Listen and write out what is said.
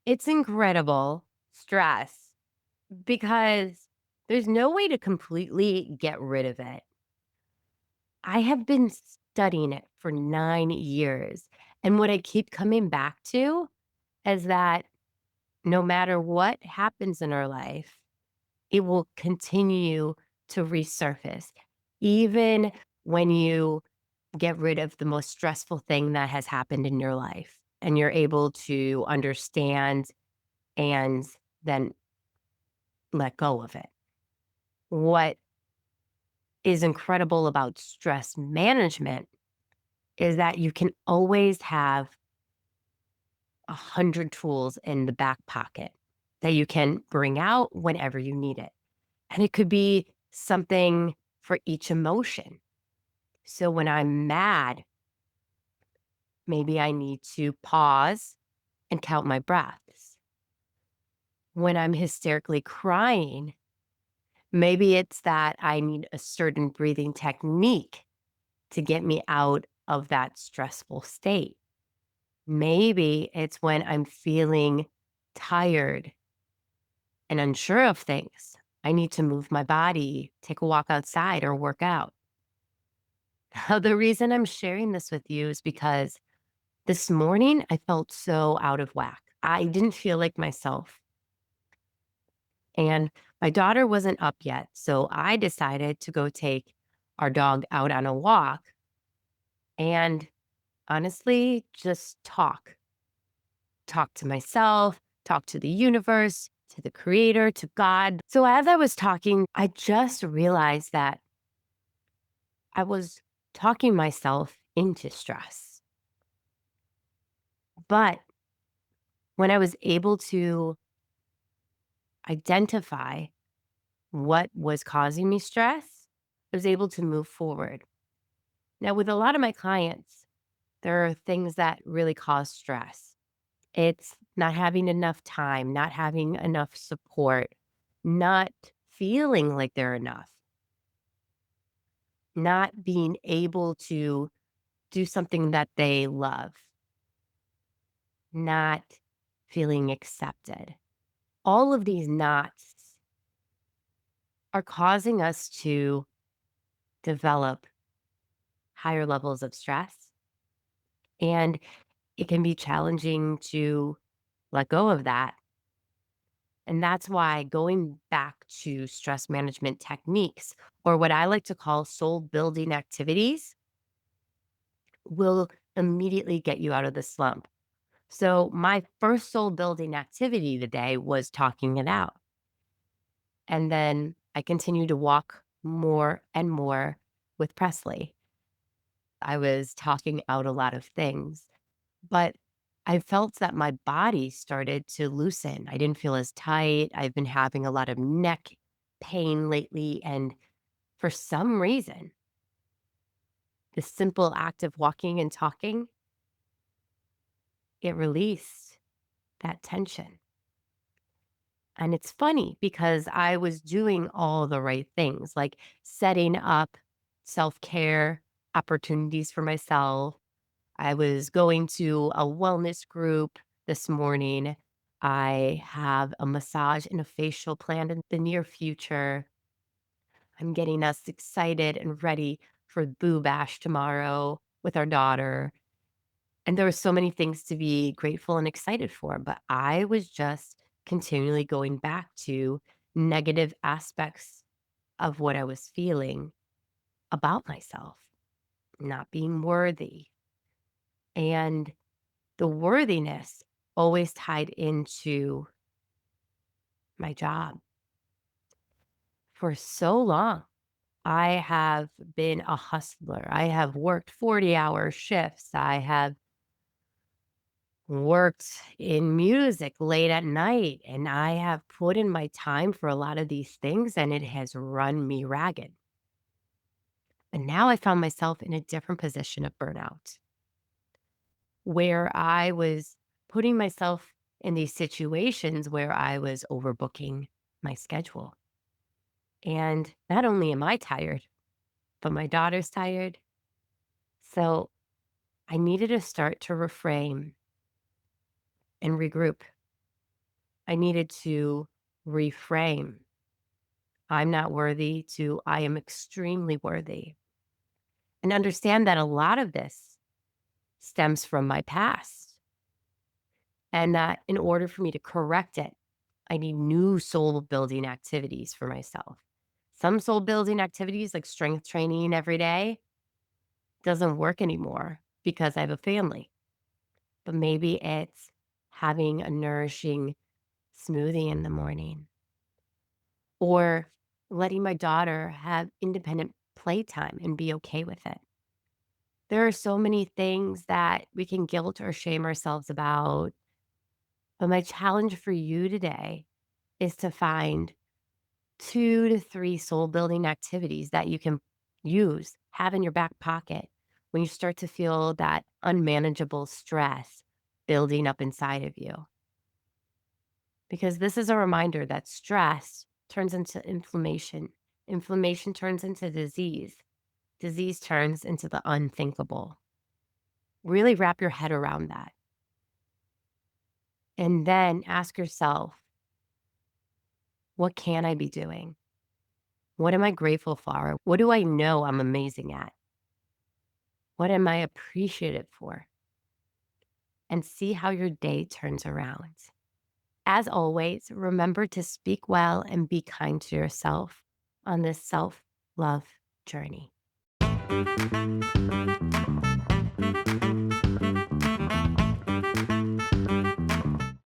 It's incredible stress because there's no way to completely get rid of it. I have been studying it for 9 years, and what I keep coming back to is that no matter what happens in our life, it will continue to resurface. Even when you get rid of the most stressful thing that has happened in your life and you're able to understand and then let go of it. What is incredible about stress management is that you can always have 100 tools in the back pocket that you can bring out whenever you need it. And it could be something for each emotion. So when I'm mad, maybe I need to pause and count my breaths. When I'm hysterically crying, maybe it's that I need a certain breathing technique to get me out of that stressful state. Maybe it's when I'm feeling tired and unsure of things. I need to move my body, take a walk outside, or work out. Now, the reason I'm sharing this with you is because this morning I felt so out of whack. I didn't feel like myself. And my daughter wasn't up yet. So I decided to go take our dog out on a walk and honestly just talk to myself, talk to the universe, to the creator, to God. So as I was talking, I just realized that I was talking myself into stress. But when I was able to identify what was causing me stress, I was able to move forward. Now, with a lot of my clients, there are things that really cause stress. It's not having enough time, not having enough support, not feeling like they're enough, not being able to do something that they love, not feeling accepted. All of these knots are causing us to develop higher levels of stress. And it can be challenging to let go of that. And that's why going back to stress management techniques, or what I like to call soul building activities, will immediately get you out of the slump. So, my first soul building activity today was talking it out. And then I continued to walk more and more with Presley. I was talking out a lot of things, but I felt that my body started to loosen. I didn't feel as tight. I've been having a lot of neck pain lately. And for some reason, the simple act of walking and talking, it released that tension. And it's funny because I was doing all the right things, like setting up self care opportunities for myself. I was going to a wellness group this morning. I have a massage and a facial planned in the near future. I'm getting us excited and ready for Boo Bash tomorrow with our daughter. And there were so many things to be grateful and excited for, but I was just continually going back to negative aspects of what I was feeling about myself, not being worthy. And the worthiness always tied into my job. For so long, I have been a hustler. I have worked 40-hour shifts. I have worked in music late at night, and I have put in my time for a lot of these things, and it has run me ragged. And now I found myself in a different position of burnout where I was putting myself in these situations where I was overbooking my schedule. And not only am I tired, but my daughter's tired. So I needed to start to reframe and regroup. I needed to reframe. I'm not worthy to I am extremely worthy. And understand that a lot of this stems from my past. And that in order for me to correct it, I need new soul building activities for myself. Some soul building activities like strength training every day doesn't work anymore because I have a family. But maybe it's having a nourishing smoothie in the morning or letting my daughter have independent playtime and be okay with it. There are so many things that we can guilt or shame ourselves about. But my challenge for you today is to find 2 to 3 soul building activities that you can use, have in your back pocket when you start to feel that unmanageable stress building up inside of you. Because this is a reminder that stress turns into inflammation, inflammation turns into disease, disease turns into the unthinkable. Really wrap your head around that. And then ask yourself, what can I be doing? What am I grateful for? What do I know I'm amazing at? What am I appreciative for? And see how your day turns around. As always, remember to speak well and be kind to yourself on this self love journey.